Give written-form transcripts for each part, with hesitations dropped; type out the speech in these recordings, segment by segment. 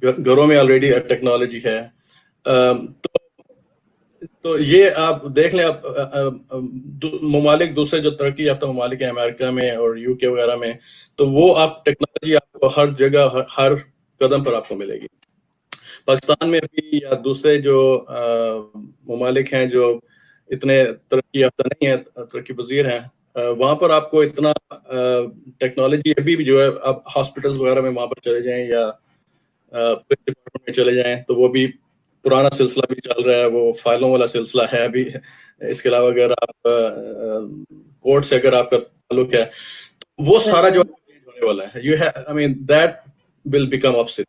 گھروں میں already technology ہے. تو یہ آپ دیکھ لیں, آپ ممالک دوسرے جو ترقی یافتہ ممالک ہیں امریکہ میں اور یو کے وغیرہ میں, تو وہ آپ ٹیکنالوجی آپ کو ہر جگہ ہر قدم پر آپ کو ملے گی. پاکستان میں بھی یا دوسرے جو ممالک ہیں جو اتنے ترقی یافتہ نہیں ہیں, ترقی پذیر ہیں, وہاں پر آپ کو اتنا ٹیکنالوجی ابھی بھی جو ہے, آپ ہاسپٹلس وغیرہ میں وہاں پر چلے جائیں یا پولیس ڈپارٹمنٹ میں چلے جائیں تو وہ بھی پرانا سلسلہ بھی چل رہا ہے, وہ فائلوں والا سلسلہ ہے ابھی. اس کے علاوہ اگر آپ کورٹ سے اگر آپ کا تعلق ہے تو وہ سارا جو چینج ہونے والا ہے. You I mean that will become upset,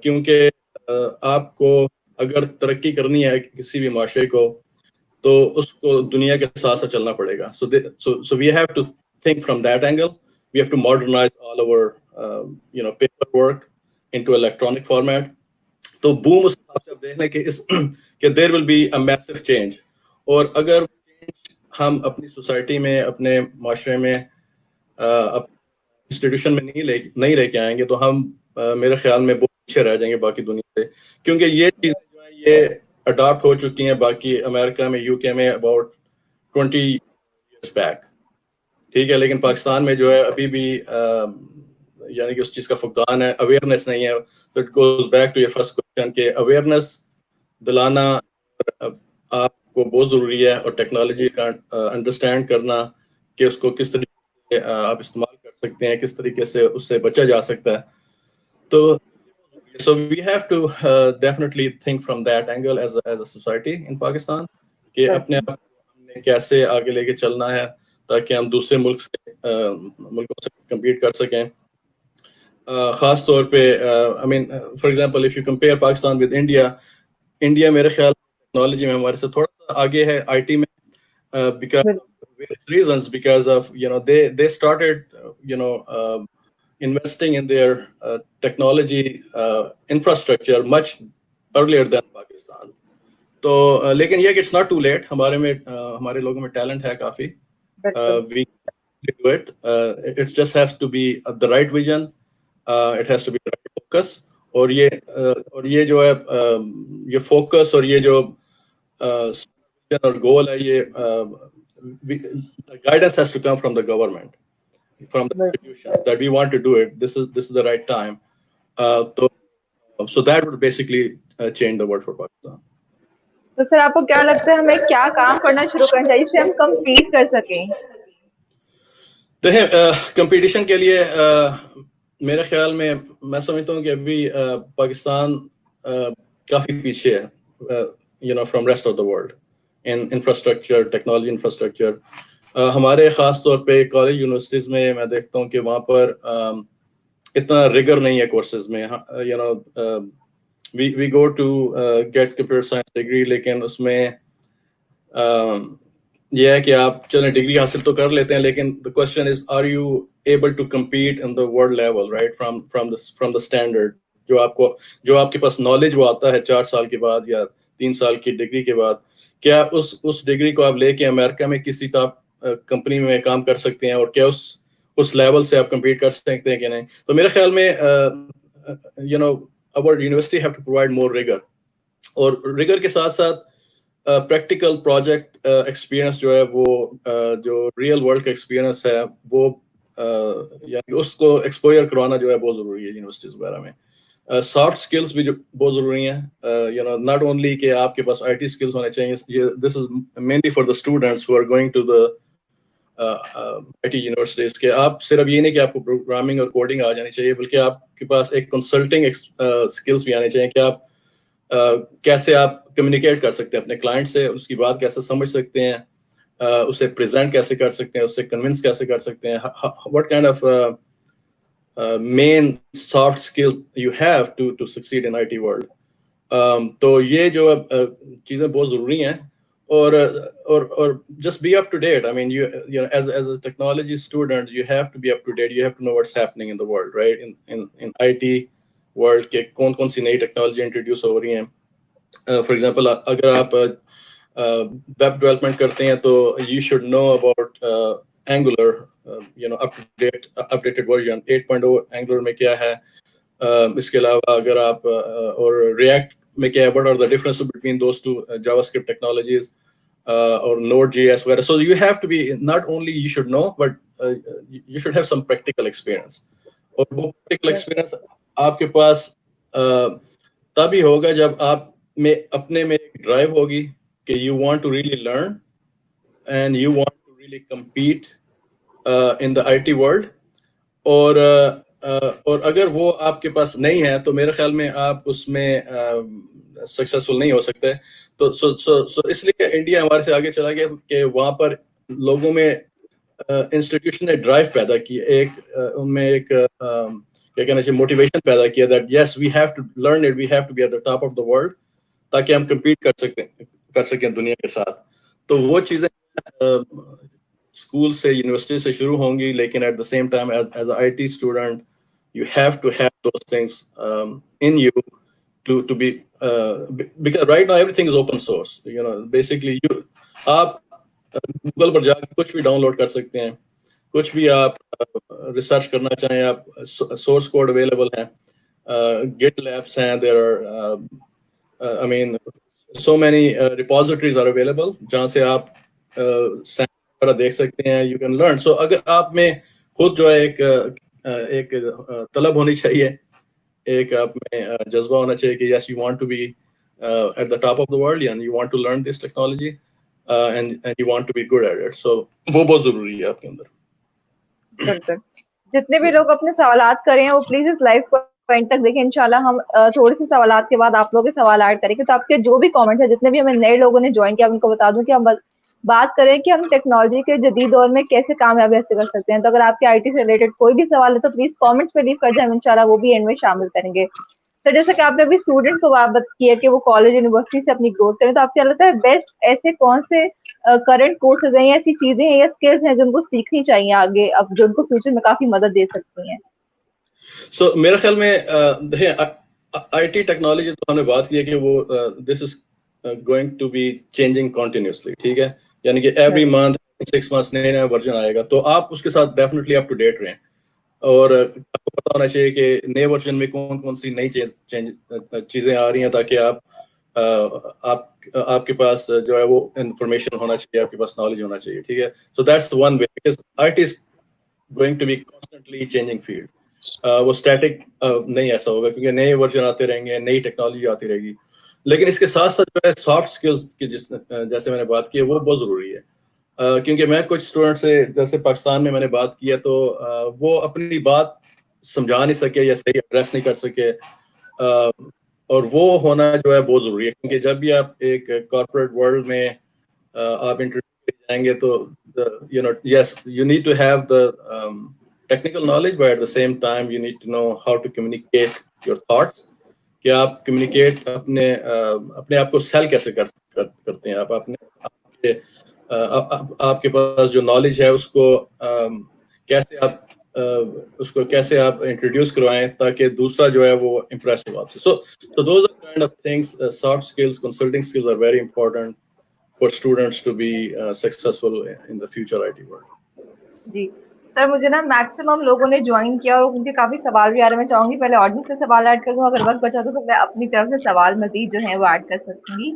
کیونکہ آپ کو اگر ترقی کرنی ہے کسی بھی معاشرے کو تو اس کو دنیا کے ساتھ ساتھ چلنا پڑے گا. So we have to think from that angle. We have to modernize all over paper work into electronic format. تو بوم اس حساب سے آپ دیکھ لیں کہ دیر will be a Meesho change. اور اگر ہم اپنی سوسائٹی میں, اپنے معاشرے میں, انسٹیٹیوشن میں نہیں لے کے آئیں گے تو ہم میرے خیال میں بہت پیچھے رہ جائیں گے باقی دنیا سے, کیونکہ یہ چیزیں جو ہیں یہ اڈاپٹ ہو چکی ہیں باقی امریکہ میں, یو کے میں اباؤٹ 20 years بیک. ٹھیک ہے, لیکن پاکستان میں جو ہے ابھی بھی یعنی کہ اس چیز کا فقدان ہے, اویئرنیس نہیں ہے. So it goes back to your first question کہ اویئرنیس دلانا آپ کو بہت ضروری ہے, اور ٹیکنالوجی کا انڈرسٹینڈ کرنا کہ اس کو کس طریقے سے آپ استعمال کر سکتے ہیں, کس طریقے سے اس سے بچا جا سکتا ہے. تو so we have to definitely think from that angle as a society in Pakistan کہ اپنے آپ کو ہم نے کیسے آگے لے کے چلنا ہے تاکہ ہم دوسرے ملکوں سے کمپیٹ کر سکیں. خاص طور پہ I mean for example if you compare Pakistan with India میرے خیال ٹیکنالوجی میں ہمارے سے تھوڑا سا آگے ہے آئی ٹی میں, because of various reasons, because of they started investing in their technology infrastructure much earlier than Pakistan. تو لیکن یہ کہ it's not too late. ہمارے لوگوں میں ٹیلنٹ ہے کافی. We can do it. It just has to be the right vision. It has to be the right focus. اور یہ جو ہے یہ فوکس اور یہ جو اور گول ہے, یہ guidance has to come from the government, from the institution, that we want to do it. This is the right time. So that would basically change the world for Pakistan. تو سر آپ کو کیا لگتا ہے ہمیں کیا کام کرنا شروع کرنا چاہیے جس سے ہم کمپیٹ کر سکیں؟ دیکھیں, کمپٹیشن کے لیے میرے خیال میں سمجھتا ہوں کہ ابھی پاکستان کافی پیچھے ہے from rest of the world in infrastructure, technology infrastructure. ہمارے خاص طور پہ کالج یونیورسٹیز میں دیکھتا ہوں کہ وہاں پر اتنا ریگر نہیں ہے کورسز میں. we go to get computer science degree, لیکن اس میں یہ ہے کہ آپ چلیں ڈگری حاصل تو کر لیتے ہیں, لیکن the question is are you able to compete in the world level, right, from the standard جو آپ کے پاس نالج وہ آتا ہے 4 سال کے بعد یا 3 سال کی ڈگری کے بعد, کیا اس ڈگری کو آپ لے کے امریکہ میں کسی ٹاپ کمپنی میں کام کر سکتے ہیں, اور کیا اس لیول سے آپ کمپیٹ کر سکتے ہیں کہ نہیں. تو میرے خیال میں our university have to provide more rigor, اور rigor کے ساتھ ساتھ پریکٹیکل پروجیکٹ ایکسپیرئنس جو ہے وہ جو ریئل ورلڈ کا ایکسپیرئنس ہے وہ یعنی اس کو ایکسپوئر کروانا جو ہے بہت ضروری ہے یونیورسٹیز وغیرہ میں. سافٹ اسکلس بھی جو بہت ضروری ہیں, ناٹ اونلی کہ آپ کے پاس آئی ٹی اسکلس ہونے چاہیے. This is mainly for the students who are going to the I T universities, کہ آپ صرف یہ نہیں کہ آپ کو پروگرامنگ اور کوڈنگ آ جانی چاہیے, بلکہ آپ کے پاس ایک کنسلٹنگ اسکلس بھی آنے چاہیے کہ آپ کیسے آپ کمیونیکیٹ کر سکتے ہیں اپنے کلائنٹ سے, اس کی بات کیسے سمجھ سکتے ہیں, اسے پریزنٹ کیسے کر سکتے ہیں, اسے کنونس کیسے کر سکتے ہیں, what kind of main soft skill you have to succeed in IT world. تو یہ جو چیزیں بہت ضروری ہیں, اور just be up to date. I mean you know as a technology student you have to be up to date. You have to know what's happening in the world, right, in IT world کہ کون سی نئی technology introduce ہو رہی ہیں. For example اگر آپ web development کرتے ہیں تو you should know about Angular, updated version 8.0 Angular میں کیا ہے, اس کے علاوہ اگر آپ اور ریئیکٹ میں کیا ہے, what are the differences between those two JavaScript technologies or Node.js وغیرہ. So you have to be, not only you should know, but you should have some practical experience. اور وہ practical experience آپ کے پاس تبھی ہوگا جب آپ میں اپنے میں ایک ڈرائیو ہوگی کہ you want to really learn and you want to really compete in the IT world. اور اگر وہ آپ کے پاس نہیں ہے تو میرے خیال میں آپ اس میں سکسیسفل نہیں ہو سکتے. تو اس لیے انڈیا ہمارے سے آگے چلا گیا کہ وہاں پر لوگوں میں انسٹیٹیوشن نے ڈرائیو پیدا کی, ان میں ایک کیا کہنا چاہیے موٹیویشن پیدا کیا that yes we have to learn it, we have to be at the top of the world, تاکہ ہم کمپیٹ کر سکیں دنیا کے ساتھ. تو وہ چیزیں اسکول سے یونیورسٹی سے شروع ہوں گی, لیکن at the same time as a IT student you have to have those things in you to be because right now everything is open source, basically آپ گوگل پر جا کے کچھ بھی ڈاؤن لوڈ کر سکتے ہیں, کچھ بھی آپ ریسرچ کرنا چاہیں آپ سورس کوڈ اویلیبل ہیں, گٹ لیبس ہیں, there are I mean so many repositories are available جہاں سے آپ دیکھ سکتے ہیں, you can learn. So اگر آپ میں خود جو ہے ایک طلب ہونی چاہیے, ایک آپ میں جذبہ ہونا چاہیے کہ yes you want to be at the top of the world and you want to learn this technology and you want to be good at it. So وہ بہت ضروری ہے آپ کے اندر. بالکل. جتنے بھی لوگ اپنے سوالات کریں وہ پلیز اس لائف کو اینڈ تک دیکھیں. انشاءاللہ ہم تھوڑے سے سوالات کے بعد آپ لوگوں کے سوال ایڈ کریں گے. تو آپ کے جو بھی کامنٹ ہے, جتنے بھی ہمیں نئے لوگوں نے جوائن کیا, ان کو بتا دوں کہ ہم بات کریں کہ ہم ٹیکنالوجی کے جدید دور میں کیسے کامیابی حاصل کر سکتے ہیں. تو اگر آپ کے IT سے ریلیٹڈ کوئی بھی سوال ہے تو پلیز کامنٹس میں لیو کر جائیں, ہم انشاءاللہ وہ بھی اینڈ میں شامل کریں گے. تو جیسے کہ آپ نے ابھی اسٹوڈنٹ کو بات کی ہے کہ وہ کالج یونیورسٹی سے اپنی گروتھ کریں, تو آپ کیا لگتا ہے بیسٹ ایسے کون سے کرنٹ کورسز ہیں یا ایسی چیزیں ہیں یا اسکلز ہیں جن کو سیکھنی چاہیے آگے, اب جو ان کو فیوچر میں کافی مدد دے سکتی ہیں؟ سو میرے خیال میں IT ٹیکنالوجی تو ہم نے بات کی ہے کہ وہ this is going to be changing continuously, ٹھیک ہے, یعنی کہ ایوری منتھ 6 months نیا ورژن آئے گا, تو آپ اس کے ساتھ ڈیفینیٹلی اپ ٹو ڈیٹ رہیں. اور آپ کو پتا ہونا چاہیے کہ نئے ورژن میں کون کون سی نئی چیزیں آ رہی ہیں, تاکہ آپ کے پاس جو ہے وہ انفارمیشن ہونا چاہیے, آپ کے پاس نالج ہونا چاہیے, ٹھیک ہے. So that's one way, because IT is going to be constantly changing field. وہ اسٹیٹک نہیں ایسا ہوگا, کیونکہ نئے ورژن آتے رہیں گے, نئی ٹیکنالوجی آتی رہے گی. لیکن اس کے ساتھ ساتھ جو ہے سافٹ اسکلز کی جیسے میں نے بات کی ہے وہ بہت ضروری ہے, کیونکہ میں کچھ اسٹوڈنٹ سے جیسے پاکستان میں نے بات کی ہے تو وہ اپنی بات سمجھا نہیں سکے یا صحیح ایڈریس نہیں کر سکے, اور وہ ہونا جو ہے بہت ضروری ہے, کیونکہ جب بھی آپ ایک کارپوریٹ ورلڈ میں آپ انٹرویو جائیں گے تو yes you need to have the technical knowledge, but at the same time you need to know how to communicate your thoughts, کہ آپ کمیونیکیٹ اپنے آپ کو سیل کیسے کرتے ہیں, آپ کے پاس جو نالج ہے اس کو کیسے آپ انٹروڈیوس کروائیں تاکہ دوسرا جو ہے وہ امپریس ہو آپ سے. So those are kind of things, soft skills, consulting skills are very important for students to be successful in the future IT world. جی سر, مجھے نا میکسیمم لوگوں نے جوائن کیا اور ان کے کافی سوال بھی آ رہے ہیں. میں چاہوں گی پہلے آڈینس سے سوال ایڈ کر دوں, اگر وقت بچا تو پھر میں اپنی طرف سے سوال مزید جو ہیں وہ ایڈ کر سکوں گی.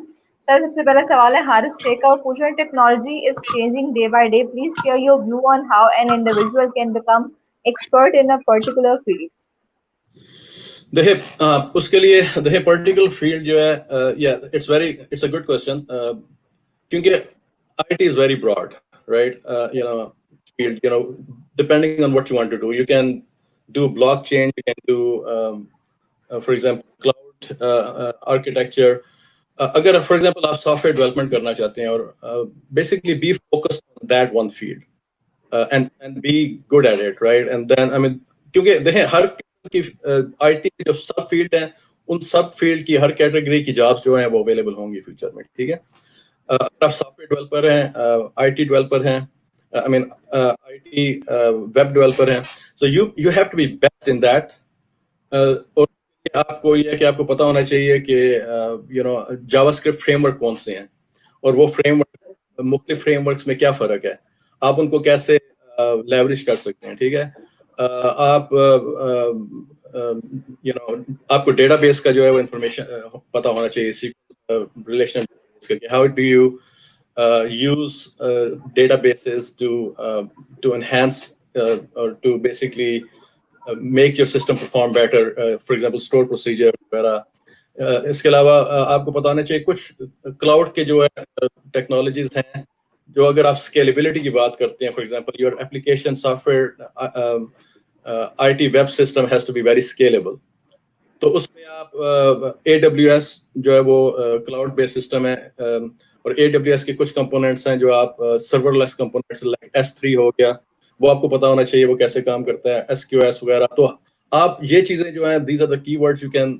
سر سب سے پہلا سوال ہے حارث شیخ کا, وہ پوچھ رہے ہیں technology is changing day by day, please share your view on how an individual can become expert in a particular field. دیکھیے اس کے لیے دیکھیے پرٹیکولر فیلڈ جو ہے, اٹس اے گڈ کوشچن, کیونکہ IT is very broad, right? Field, depending on what you want to do, you can do blockchain, you can do for example cloud architecture. Agar for example آپ software development کرنا چاہتے ہیں اور basically be focused on that one field and be good at it, right? And then I mean کیونکہ دیکھیں ہر کی IT جو سب field ہیں ان سب فیلڈ کی ہر کیٹیگری کی جابس جو ہیں وہ اویلیبل ہوں گی فیوچر میں, ٹھیک ہے. اگر آپ سافٹ ویئر ڈیولپر ہیں, IT ڈیولپر ہیں, I mean IT web developer ہیں, so you have to be best in that. اور آپ کو یہ ہے کہ آپ کو پتا ہونا چاہیے کہ جاوا اسکرپٹ فریم ورک کون سے ہیں اور وہ فریم ورک مختلف فریم ورکس میں کیا فرق ہے, آپ ان کو کیسے لیوریج کر سکتے ہیں, ٹھیک ہے. آپ یو نو آپ کو ڈیٹا بیس کا جو ہے وہ انفارمیشن پتا ہونا چاہیے, relational how do you use databases to enhance or to basically make your system perform better, for example store procedure وغیرہ. اس کے علاوہ آپ کو پتا ہونا چاہیے کچھ کلاؤڈ کے جو ہے ٹیکنالوجیز ہیں جو اگر آپ اسکیلیبلٹی کی بات کرتے ہیں, for example your application software I T web system has to be very scalable. تو اس میں آپ AWS جو ہے وہ کلاؤڈ بیس سسٹم ہے, اور AWS کے کچھ کمپوننٹس ہیں جو آپ سرور لیس کمپوننٹس لائک S3 ہو گیا, وہ آپ کو پتا ہونا چاہیے وہ کیسے کام کرتا ہے, SQS وغیرہ. تو آپ یہ چیزیں جو ہیں these are the key words you can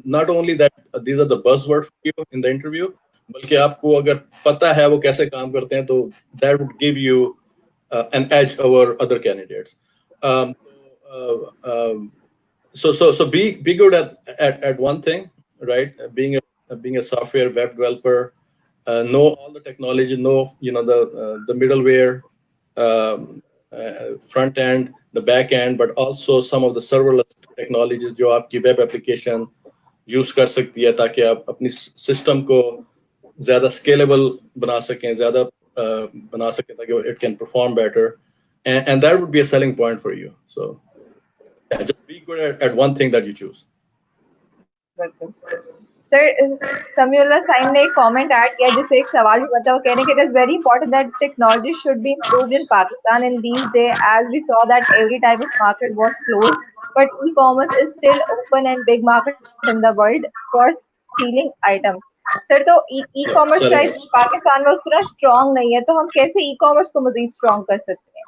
not only that these are the buzz word for you in the interview, بلکہ آپ کو اگر پتا ہے وہ کیسے کام کرتے ہیں تو that would give you an edge over other candidates. So be good at one thing, right? Being a software web developer, know all the technology, know the middleware, front end, the back end, but also some of the serverless technologies جو آپ کی web application use کر سکتی ہے تاکہ آپ اپنی system کو زیادہ scalable بنا سکیں, زیادہ بنا سکیں تاکہ it can perform better, and that would be a selling point for you. So yeah, just be good at one thing that you choose. سر سمیع اللہ صاحب نے ایک کامنٹ ایڈ کیا جس سے ایک سوال بھی بتا, وہ کہنے کہ it is very important that technology should be improved in Pakistan in these day as we so that every type of market was close but e commerce is still open and big market in the world for selling item. Sir تو e commerce شاید پاکستان میں اتنا strong نہیں ہے, تو ہم کیسے e commerce کو مزید اسٹرانگ کر سکتے ہیں؟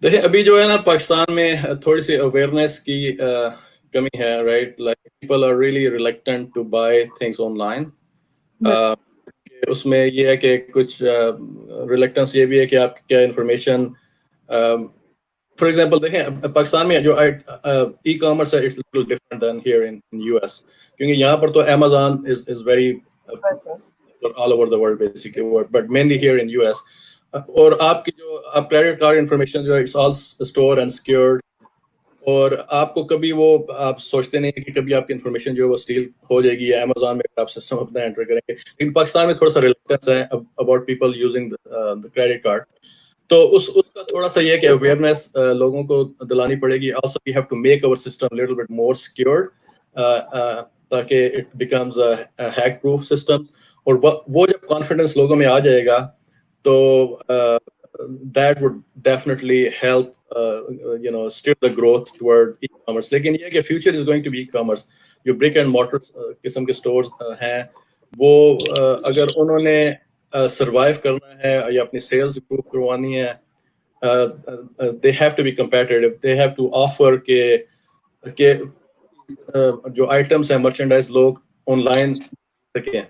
دیکھیں ابھی جو ہے نا پاکستان میں تھوڑی سی اویئرنیس کی کمی ہے, right, like people are really reluctant to buy things online. اس میں یہ ہے کہ کچھ ریلیکٹنس یہ بھی ہے کہ آپ کیا انفارمیشن, فار ایگزامپل دیکھیں پاکستان میں جو ای کامرس ہے it's little different than here in US, کیونکہ یہاں پر تو Amazon is very all over the world basically, but mainly here in US. اور آپ کی جو آپ کریڈٹ کارڈ انفارمیشن جو ہے it's all store and secured, اور آپ کو کبھی وہ آپ سوچتے نہیں کہ کبھی آپ کی انفارمیشن جو ہے وہ اسٹیل ہو جائے گی یا Amazon میں آپ سسٹم اپنا انٹر کریں گے. لیکن پاکستان میں تھوڑا سا ریلیکٹنس ہے about people using the credit card. تو اس کا تھوڑا سا یہ کہ اویئرنیس لوگوں کو دلانی پڑے گی. Also we have to make over system little bit more secured تاکہ it becomes hack proof system. اور وہ جب کانفیڈنس لوگوں میں آ جائے گا تو that would definitely help steer the growth toward e-commerce. لیکن یہ کہ future is going to be e-commerce. جو brick and mortar قسم کے stores ہیں وہ اگر انہوں نے survive کرنا ہے یا اپنی sales improve کروانی ہے, they have to be competitive. They have to offer کہ جو items ہیں merchandise لوگ آن لائن سکیں.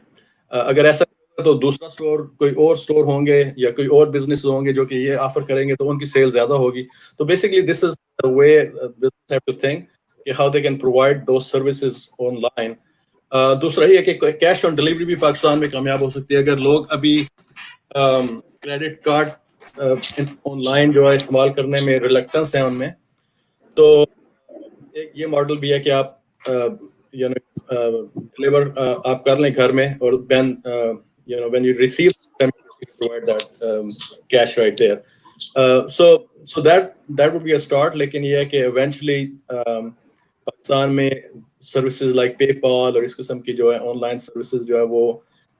اگر ایسا تو دوسرا اسٹور کوئی اور اسٹور ہوں گے یا کوئی اور بزنس ہوں گے جو کہ یہ آفر کریں گے تو ان کی سیل زیادہ ہوگی. تو basically this is the way business have to think کہ how they can provide those services online. دوسرا یہ کہ کیش آن ڈلیوری بھی پاکستان میں کامیاب ہو سکتی ہے اگر لوگ ابھی کریڈٹ کارڈ آن لائن جو ہے استعمال کرنے میں ریلیکٹنس ہیں ان میں. تو ایک یہ ماڈل بھی ہے کہ آپ ڈلیور آپ کر لیں گھر میں, اور دین when you receive them, you provide that cash right there. So that would be a start. لیکن یہ ہے کہ eventually پاکستان میں سروسز لائک پے پال اور اس قسم کی جو ہے آن لائن سروسز جو ہے وہ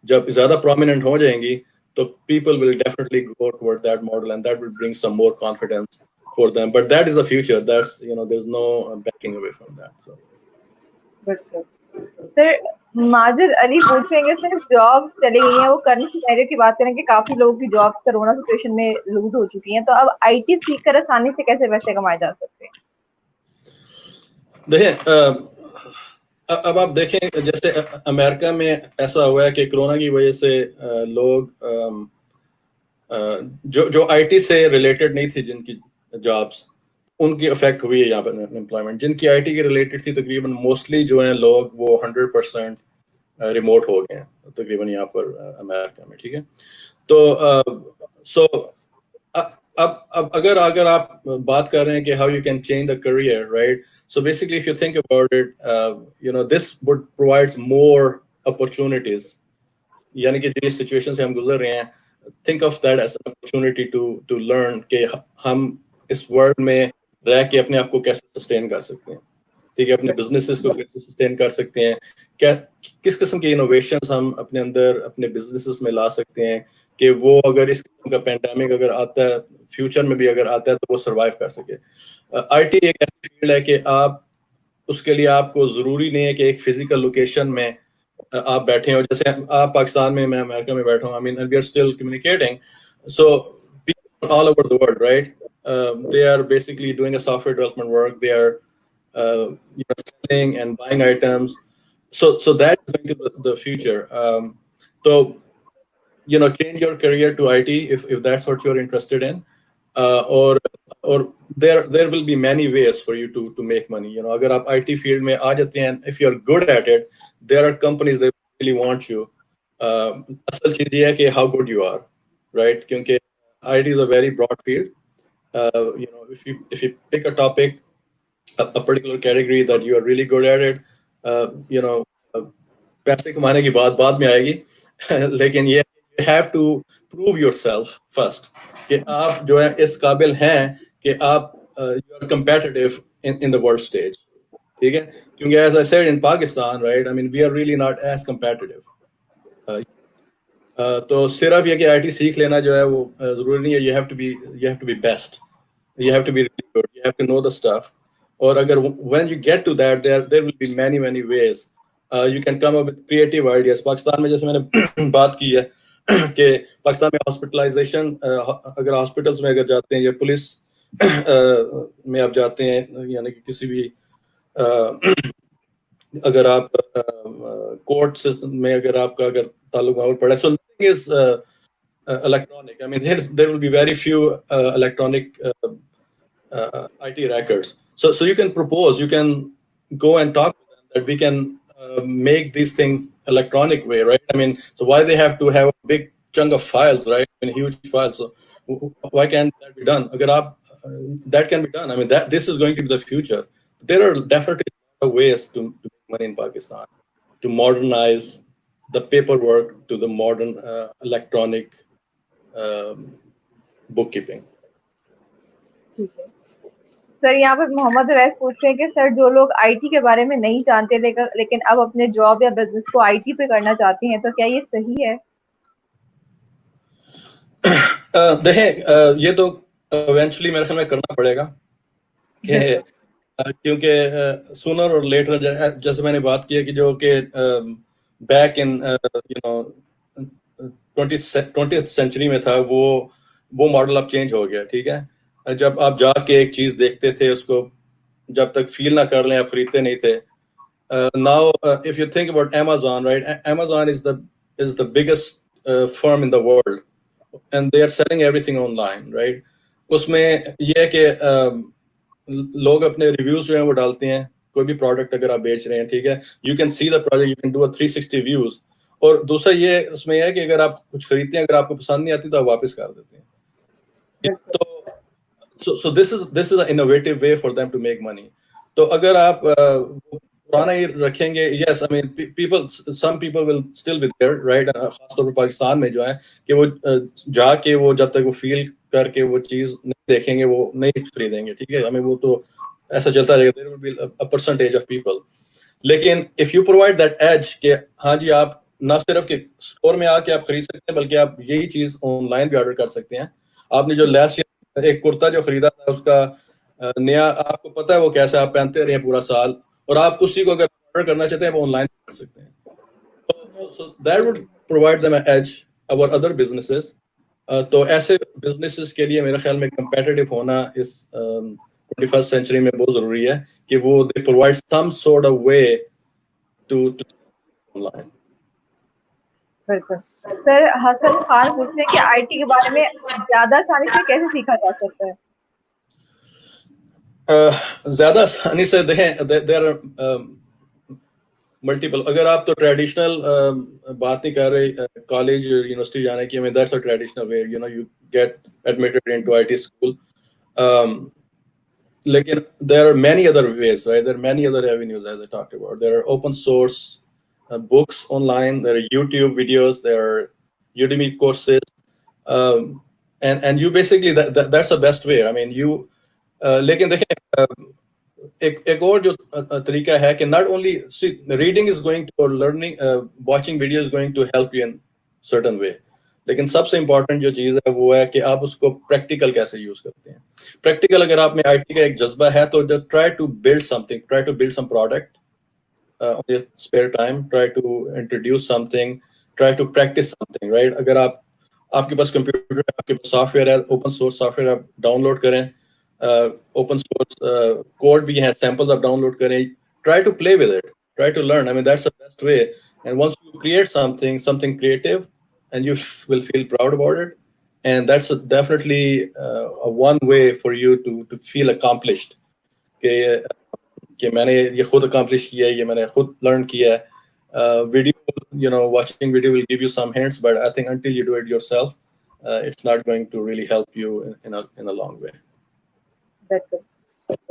جب زیادہ پرومیننٹ ہو جائیں گی تو people will definitely go toward that model, and that will bring some more confidence for them. But that is the future. That's there's no backing away from that. So. سر ماجد علی پوچھ رہے ہیں کہ صرف جابس چلی گئی ہیں, وہ کرنٹ سینیریو کی بات کریں کہ کافی لوگوں کی جابس کرونا سچویشن میں لوز ہو چکی ہیں, تو اب آئی ٹی سیکھ کر آسانی سے کیسے پیسے کمائے جا سکتے ہیں؟ دیکھیں اب آپ دیکھیں جیسے امریکہ میں ایسا ہوا ہے کہ کرونا کی وجہ سے لوگ جو آئی ٹی سے ریلیٹڈ نہیں تھی جن کی جابس ان کی افیکٹ ہوئی ہے یہاں پر امپلائمنٹ. جن کی آئی ٹی کے ریلیٹڈ تھی تقریباً موسٹلی جو ہیں لوگ وہ 100% ریموٹ ہو گئے تقریباً یہاں پر امریکہ میں, ٹھیک ہے. تو سو اب اگر آپ بات کر رہے ہیں کہ how you can change the career right so basically if you think about it this would provides more opportunities یعنی کہ جس سچویشن سے ہم گزر رہے ہیں think of that as an opportunity to learn کہ ہم اس ورلڈ میں رہ کے اپنے آپ کو کیسے سسٹین کر سکتے ہیں ٹھیک ہے اپنے بزنسز کو کیسے سسٹین کر سکتے ہیں کیا کس قسم کی انوویشنز ہم اپنے اندر اپنے بزنسز میں لا سکتے ہیں کہ وہ اگر اس قسم کا پینڈیمک اگر آتا ہے فیوچر میں بھی اگر آتا ہے تو وہ سروائیو کر سکے آئی ٹی ایک ایسی فیلڈ ہے کہ آپ اس کے لیے آپ کو ضروری نہیں ہے کہ ایک فزیکل لوکیشن میں آپ بیٹھے ہو جیسے آپ پاکستان میں امریکہ میں بیٹھا ہوں I mean we are still communicating so people all over the world right they are basically doing a software development work, they are selling and buying items, so that's going to be the future. So change your career to IT if that's what you're interested in, or there will be many ways for you to make money. agar aap IT field mein aa jate hain, if you're good at it, there are companies that really want you. asal cheez ye hai ki how good you are, right? kyunki IT is a very broad field. If you pick a topic, a particular category that you are really good at it, پیسے کمانے کی بات بعد میں آئے گی لیکن یہ you have to prove yourself first کہ آپ جو ہے اس قابل ہیں کہ آپ you are competitive in the world stage ٹھیک ہے کیونکہ as I said in Pakistan right I mean we are really not as competitive. تو صرف یہ کہ آئی ٹی سیکھ لینا جو ہے وہ ضروری نہیں ہے. you have to be best, you have to be really good, you have to know the stuff. اور اگر when you get to that there will be many ways you can come up with creative ideas. Pakistan میں جیسے میں نے بات کی ہے کہ پاکستان میں ہاسپٹلائزیشن اگر ہاسپٹلس میں اگر جاتے ہیں یا پولیس میں آپ جاتے ہیں یعنی کہ کسی بھی اگر آپ کورٹ میں اگر آپ کا اگر تعلق وہاں پڑا so nothing is electronic. I mean there will be very few electronic IT records. So you can propose, you can go and talk to them that we can make these things electronic way, right? I mean, so why they have to have a big chunk of files, right? I mean, huge files. So why can't that be done? Agar aap, that can be done. I mean, this is going to be the future. There are definitely ways to make money in Pakistan, to modernize the paperwork to the modern electronic bookkeeping. سر یہاں پر محمد اویس پوچھ رہے ہیں کہ سر جو لوگ I T کے بارے میں نہیں جانتے لیکن اب اپنے جاب یا بزنس کو آئی ٹی پہ کرنا چاہتے ہیں تو کیا یہ صحیح ہے؟ دیکھیں یہ تو ایونچولی میرے خیال میں کرنا پڑے گا کہ کیونکہ سونر اور لیٹر جیسے میں نے بات کی ہے کہ جو کہ بیک ان 20th سینچری میں تھا وہ ماڈل اب چینج ہو گیا. ٹھیک ہے جب آپ جا کے ایک چیز دیکھتے تھے اس کو جب تک فیل نہ کر لیں آپ خریدتے نہیں تھے. Now if you think about Amazon, right? Amazon is the biggest firm in the world and they are selling everything online, right? اس میں یہ ہے کہ لوگ اپنے ریویوز جو ہیں وہ ڈالتے ہیں کوئی بھی پروڈکٹ اگر آپ بیچ رہے ہیں ٹھیک ہے you can see the product you can do 360 views. اور دوسرا یہ اس میں یہ ہے کہ اگر آپ کچھ خریدتے ہیں اگر آپ کو پسند نہیں آتی تو آپ واپس کر دیتے ہیں. So this is an innovative way for them to make money. تو اگر آپ پرانا ہی رکھیں گے yes I mean some people will still be there right خاص طور پر پاکستان میں جو ہے کہ وہ جا کے وہ جب تک وہ فیل کر کے وہ چیز نہیں دیکھیں گے وہ نہیں خریدیں گے. ٹھیک ہے ہمیں وہ تو ایسا چلتا رہے گا there will be a percentage of people. لیکن if you provide that edge کہ ہاں جی آپ نہ صرف کہ اسٹور میں آ کے آپ خرید سکتے ہیں بلکہ آپ یہی چیز آن لائن بھی آرڈر کر سکتے ہیں. آپ نے جو لاسٹ ایک کرتا جو خریدا تھا اس کا نیا آپ کو پتا ہے وہ کیسے آپ پہنتے رہے پورا سال اور آپ اسی کو اگر آرڈر کرنا چاہتے ہیں وہ آن لائن کر سکتے ہیں. So that would provide them an edge over other businesses. تو ایسے بزنسز کے لیے میرے خیال میں کمپیٹیٹو ہونا اس 21st سینچری میں بہت ضروری ہے کہ وہ they provide some sort of way to online. سر حسن خان پوچھ رہے ہیں کہ آئی ٹی کے بارے میں زیادہ آسانی سے کیسے سیکھا جا سکتا ہے؟ زیادہ آسانی سے دیکھیں ملٹیپل. اگر آپ تو ٹریڈیشنل بات نہیں کر رہے کالج یونیورسٹی جانے کی, that's a traditional way, you get admitted into I T school. لیکن there are many other ways, right? There are many other avenues, as I talked about. There are open source books online, there are YouTube videos, there are Udemy courses, and you basically that's the best way. I mean, you لیکن دیکھیں ایک اور جو طریقہ ہے کہ not only reading is going to, or learning, watching video is going to help you in certain way, لیکن سب سے امپورٹنٹ جو چیز ہے وہ ہے کہ آپ اس کو پریکٹیکل کیسے یوز کرتے ہیں. پریکٹیکل اگر آپ میں آئی ٹی کا ایک جذبہ ہے تو try to build something, try to build some product on your spare time, try to introduce something, try to practice something, right? اگر آپ کے پاس کمپیوٹر ہے, آپ کے پاس سافٹ ویئر ہے, اوپن سورس سافٹ ویئر آپ ڈاؤن لوڈ کریں, اوپن سورس کوڈ بھی ہیں, سیمپلز آپ ڈاؤن لوڈ کریں, try to play with it, try to learn. I mean, that's the best way. And once you create something creative, and you will feel proud about it, and that's definitely a one way for you to feel accomplished. کہ میں نے یہ خود accomplish کیا ہے, یہ میں نے خود لرن کیا ہے. Video watching video will give you some hints, but I think until you do it yourself, it's not going to really help you in a long way.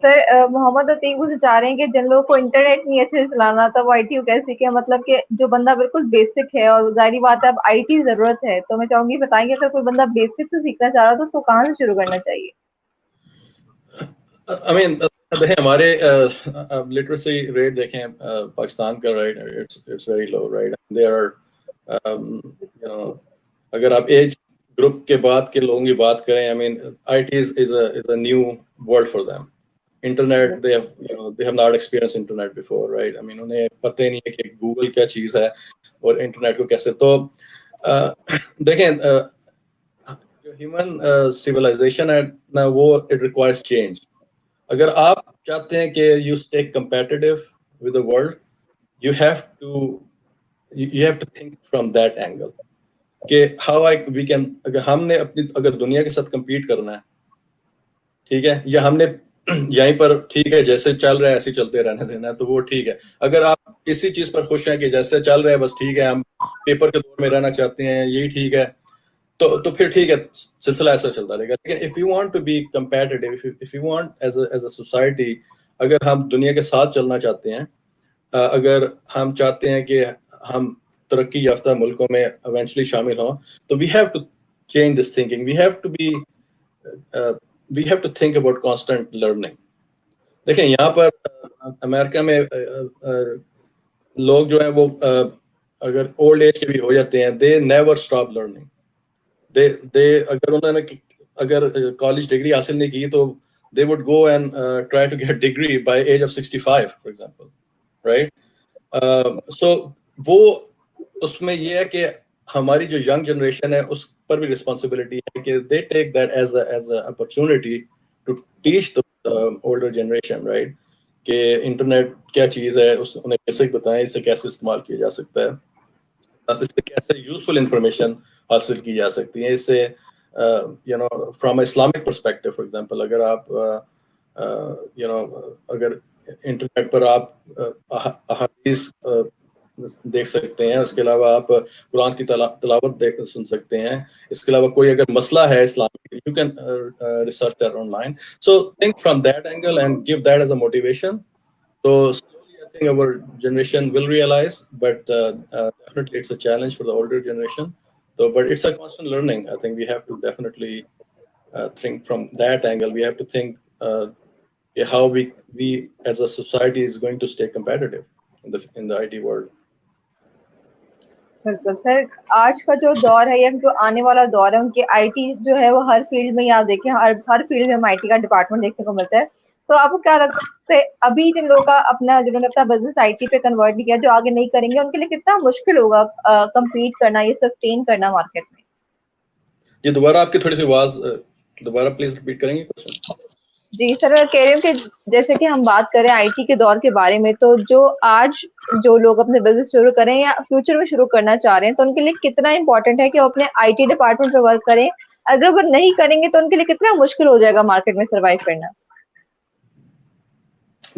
Sir Muhammad Atiq سے چاہ رہے ہیں کہ جن لوگوں کو انٹرنیٹ نہیں اچھے سے چلانا تھا وہ آئی ٹی کو کیسے سیکھے, مطلب کہ جو بندہ بالکل بیسک ہے, اور ظاہری بات ہے اب آئی ٹی ضرورت ہے, تو میں چاہوں گی بتائیں گے اگر کوئی بندہ بیسک سے سیکھنا چاہ رہا تو اس کو کہاں سے شروع کرنا چاہیے؟ I mean, دیکھیں ہمارے لٹریسی ریٹ دیکھیں پاکستان کا, right, it's very low, right. They are اگر آپ ایج گروپ کے بعد کے لوگوں کی بات کریں, I mean, IT is a new world for them. Internet, they have not experienced internet before, right? I mean, انہیں پتہ ہی نہیں ہے کہ گوگل کیا چیز ہے اور انٹرنیٹ کو کیسے. تو دیکھیں جو ہیومن سویلائزیشن ہے نا, وہ اٹ ریکوائرس چینج. اگر آپ چاہتے ہیں کہ you stay competitive with the world, you have to think from that angle کہ ہاؤ وی کین, اگر ہم نے اگر دنیا کے ساتھ کمپیٹ کرنا ہے, ٹھیک ہے, یا ہم نے یہیں پر ٹھیک ہے جیسے چل رہا ہے ایسے چلتے رہنے دینا ہے, تو وہ ٹھیک ہے. اگر آپ اسی چیز پر خوش ہیں کہ جیسے چل رہا ہے بس ٹھیک ہے, ہم پیپر کے دور میں رہنا چاہتے ہیں, یہی ٹھیک ہے, تو پھر ٹھیک ہے, سلسلہ ایسا چلتا رہے گا. لیکن if you want to be competitive, if you want as a society, اگر ہم دنیا کے ساتھ چلنا چاہتے ہیں, اگر ہم چاہتے ہیں کہ ہم ترقی یافتہ ملکوں میں ایونچولی شامل ہوں, تو we have to change this thinking. We have to think about constant learning. دیکھیں یہاں پر امریکہ میں لوگ جو ہیں وہ اگر اولڈ ایج کے بھی ہو جاتے ہیں, they never stop learning. اگر انہوں نے اگر کالج ڈگری حاصل نہیں کی تو they would go and try to get degree by age of 65, for example, right? So وہ اس میں یہ ہے کہ ہماری جو ینگ جنریشن ہے اس پر بھی رسپانسبلٹی ہے کہ they take that as a opportunity to teach the older generation, right? کہ انٹرنیٹ کیا چیز ہے, انہیں کیسے بتائیں, اسے کیسے استعمال کیا جا سکتا ہے, اس سے کیسے یوزفل انفارمیشن حاصل کی جا سکتی ہیں. اس سے from Islamic perspective, for example, اگر آپ اگر انٹرنیٹ پر آپ احادیث دیکھ سکتے ہیں, اس کے علاوہ آپ قرآن کی تلاوت سن سکتے ہیں, اس کے علاوہ کوئی اگر مسئلہ ہے Islamic, you can research that on line. So think from that angle and give that as a motivation. So slowly, I think our generation will realize, but definitely it's a challenge for the older generation. So, but it's a constant learning. I think we have to definitely think from that angle. We have to think how we as a society is going to stay competitive in the IT world. بالکل سر, آج کا جو دور ہے یا جو آنے والا دور ہے, ان کے آئی ٹی جو ہے وہ ہر فیلڈ میں, آپ دیکھیں ہر فیلڈ میں ہم آئی ٹی کا ڈپارٹمنٹ دیکھنے کو ملتا ہے. تو آپ کو کیا لگتا ہے ابھی جن لوگوں کا جنہوں نے اپنا بزنس آئی ٹی پہ کنورٹ نہیں کیا, جو آگے نہیں کریں گے, ان کے لیے کتنا مشکل ہوگا کمپیٹ کرنا, یہ سسٹین کرنا مارکیٹ میں؟ جی دوبارہ آپ کی تھوڑی سی آواز دوبارہ پلیز ریپیٹ کریں گے کوسچن. جی سر, میں کہہ رہی ہوں کہ جیسے کہ ہم بات کریں آئی ٹی کے دور کے بارے میں, تو جو آج جو لوگ اپنے بزنس شروع کریں یا فیوچر میں شروع کرنا چاہ رہے ہیں, تو ان کے لیے کتنا امپورٹنٹ ہے کہ وہ اپنے آئی ٹی ڈپارٹمنٹ پہ ورک کریں. اگر وہ نہیں کریں گے تو ان کے لیے کتنا مشکل ہو جائے گا مارکیٹ میں سروائیو کرنا.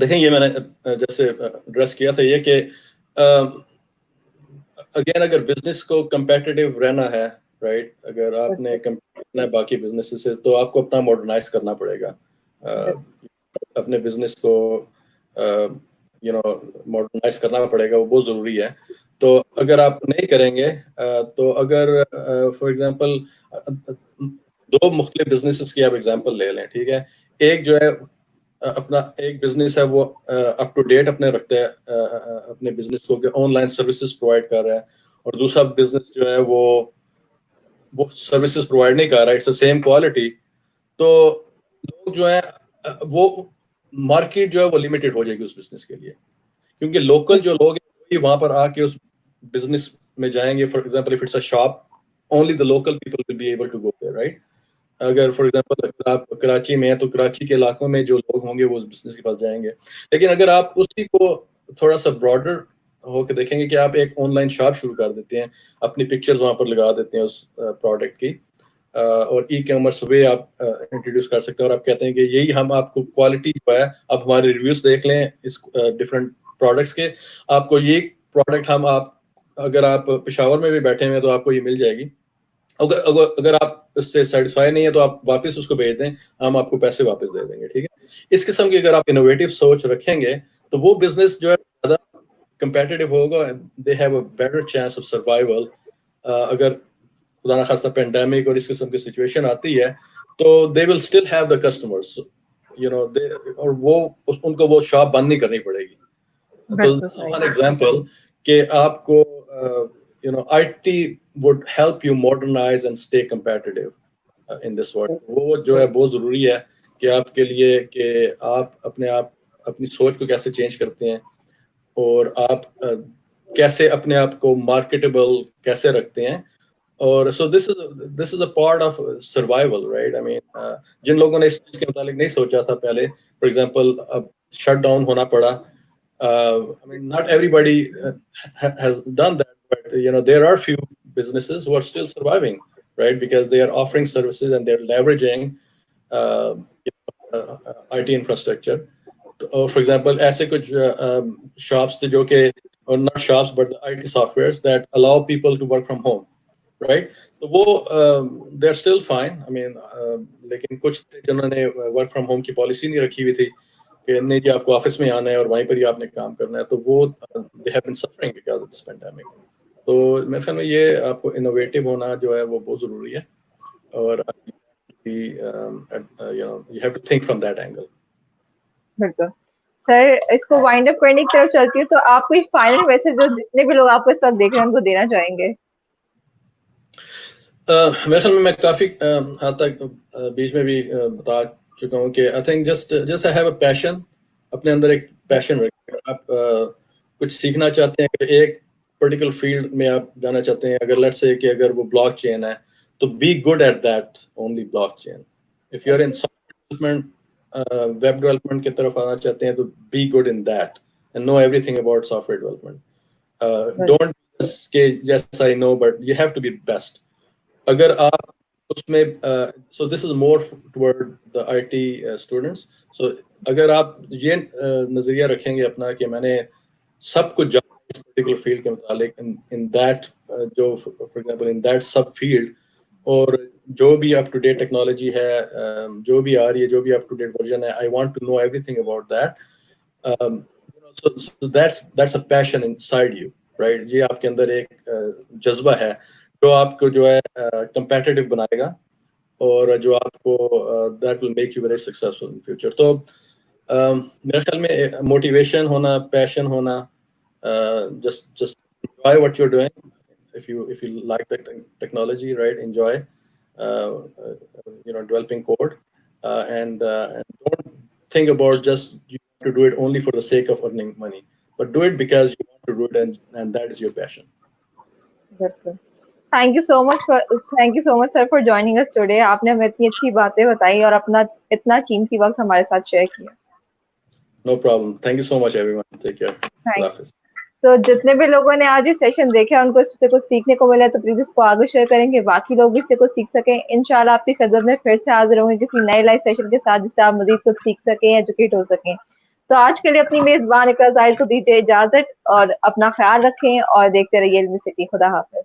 دیکھیں یہ میں نے جیسے ایڈریس کیا تھا یہ کہ اگین اگر بزنس کو کمپیٹیٹیو رہنا ہے رائٹ, اگر آپ نے کرنا ہے باقی بزنس سے, تو آپ کو اپنا ماڈرنائز کرنا پڑے گا, اپنے بزنس کو ماڈرنائز کرنا پڑے گا, وہ بہت ضروری ہے. تو اگر آپ نہیں کریں گے تو اگر فار ایگزامپل 2 مختلف بزنسز کی آپ ایگزامپل لے لیں, ٹھیک ہے, ایک جو ہے اپنا ایک بزنس ہے وہ اپ ٹو ڈیٹ اپنے رکھتا ہے اپنے بزنس کو, کہ آن لائن سروسز پرووائڈ کر رہا ہے, اور دوسرا بزنس جو ہے وہ سروسز پرووائڈ نہیں کر رہا ہے, اٹس سیم کوالٹی. تو لوگ جو ہے وہ مارکیٹ جو ہے وہ لمیٹڈ ہو جائے گی اس بزنس کے لیے, کیونکہ لوکل جو لوگ ہیں وہی وہاں پر آ کے اس بزنس میں جائیں گے. For example if it's a shop, only the local people will be able to go there, right. اگر فار ایگزامپل آپ کراچی میں ہیں تو کراچی کے علاقوں میں جو لوگ ہوں گے وہ اس بزنس کے پاس جائیں گے. لیکن اگر آپ اسی کو تھوڑا سا براڈر ہو کے دیکھیں گے کہ آپ ایک آن لائن شاپ شروع کر دیتے ہیں, اپنی پکچرز وہاں پر لگا دیتے ہیں اس پروڈکٹ کی, اور ای کامرس وے آپ انٹروڈیوس کر سکتے ہیں, اور آپ کہتے ہیں کہ یہی ہم آپ کو کوالٹی جو ہے, آپ ہمارے ریویوز دیکھ لیں اس ڈفرینٹ پروڈکٹس کے, آپ کو یہ پروڈکٹ ہم آپ اگر آپ پشاور میں بھی بیٹھے ہوئے ہیں تو آپ کو یہ مل جائے گی. اگر آپ اس سے سیٹسفائی نہیں ہے تو آپ واپس اس کو بھیج دیں, ہم آپ کو پیسے واپس دے دیں گے, ٹھیک ہے. اس قسم کی اگر آپ انوویٹو سوچ رکھیں گے تو وہ بزنس جو ہے زیادہ کمپیٹیٹیو ہوگا, they have a better chance of survival. اگر خدا نخواستہ پینڈیمک اور اس قسم کی سچویشن آتی ہے تو they will still have the customers, اور وہ ان کو وہ شاپ بند نہیں کرنی پڑے گی. تو ون ایگزامپل کہ آپ کو IT would help you modernize and stay competitive in this world. وہ جو ہے بہت ضروری ہے کہ آپ کے لیے کہ آپ اپنی سوچ کو کیسے چینج کرتے ہیں, اور آپ کیسے اپنے آپ کو مارکیٹیبل کیسے رکھتے ہیں. اور so this is a part of survival, right. I mean جن لوگوں نے اس چیز کے متعلق نہیں سوچا تھا پہلے, فار ایگزامپل اب شٹ ڈاؤن ہونا پڑا. I mean, not everybody has done that, but there are few businesses who are still surviving, right? Because they are offering services and they're leveraging IT infrastructure. For example, ایسے کچھ shops تھے جو کہ, or not shops, but the IT softwares that allow people to work from home, right? تو وہ they're still fine. I mean, لیکن کچھ تھے جنہوں نے work from home کی پالیسی نہیں رکھی ہوئی تھی کہ نہیں جی آپ کو آفس میں آنا ہے اور وہیں پر ہی آپ نے کام کرنا ہے, تو وہ they have been suffering because of this pandemic. تو میرے خیال میں یہ آپ کو انوویٹو ہونا جو ہے وہ بہت ضروری ہے, اور you have to think from that angle. بالکل سر, اس کو وائنڈ اپ کرنے کی طرف چلتی ہوں, تو آپ کوئی فائنل میسج جو جتنے بھی لوگ آپ کو اس وقت دیکھ رہے ہیں ان کو دینا چاہیں گے؟ میرے خیال میں کافی حد تک بیچ میں بھی بتا چکا ہوں کہ I think just I have a passion, اپنے اندر ایک پیشن رکھیں. آپ کچھ سیکھنا چاہتے ہیں, اگر ایک پرٹیکولر فیلڈ میں آپ جانا چاہتے ہیں, اگر لیٹس سے کہ اگر وہ بلاک چین ہے تو be good at that only blockchain. If you are in soft development, web development کی طرف آنا چاہتے ہیں تو be good in that and know everything about software development. Don't کہ yes I know, but you have to be best. اگر آپ اس میں so this is more toward the IT students. So اگر آپ یہ نظریہ رکھیں گے اپنا کہ میں نے سب کچھ جانا اس پرٹیکولر فیلڈ کے متعلق ان دیٹ جو for example in that sub field, اور جو بھی اپ ٹو ڈیٹ ٹیکنالوجی ہے, جو بھی آ رہی ہے, جو بھی اپ ٹو ڈیٹ ورژن ہے, I want to know everything about that. So that's a passion inside you, right? یہ آپ کے اندر ایک جذبہ ہے جو آپ کو جو ہے کمپیٹیٹیو بنائے گا, اور جو آپ کو that will make you very successful in future. تو میرے خیال میں موٹیویشن ہونا, پیشن ہونا, just enjoy what you're doing. If you like the technology, right, enjoy developing code, and don't think about just you have to do it only for the sake of earning money, but do it because you want to do it, and that is your passion. Thank you so much sir for joining us today. آپ نے ہمیں اتنی اچھی باتیں بتائی اور اپنا اتنا قیمتی وقت ہمارے ساتھ شیئر کیا. No problem. Thank you so much, everyone. Take care. Allah Hafiz. تو جتنے بھی لوگوں نے آج یہ سیشن دیکھا ان کو اس سے کچھ سیکھنے کو ملا ہے تو پلیز اس کو آگے شیئر کریں گے, باقی لوگ بھی اس سے کچھ سیکھ سکیں. انشاءاللہ آپ کی خدمت میں پھر سے حاضر ہوں گے کسی نئے لائف سیشن کے ساتھ, جس سے آپ مزید کچھ سیکھ سکیں, ایجوکیٹ ہو سکیں. تو آج کے لیے اپنی میزبان اقرا زاہد کو دیجیے اجازت اور اپنا خیال رکھیں اور دیکھتے رہیے علمی سٹی. خدا حافظ.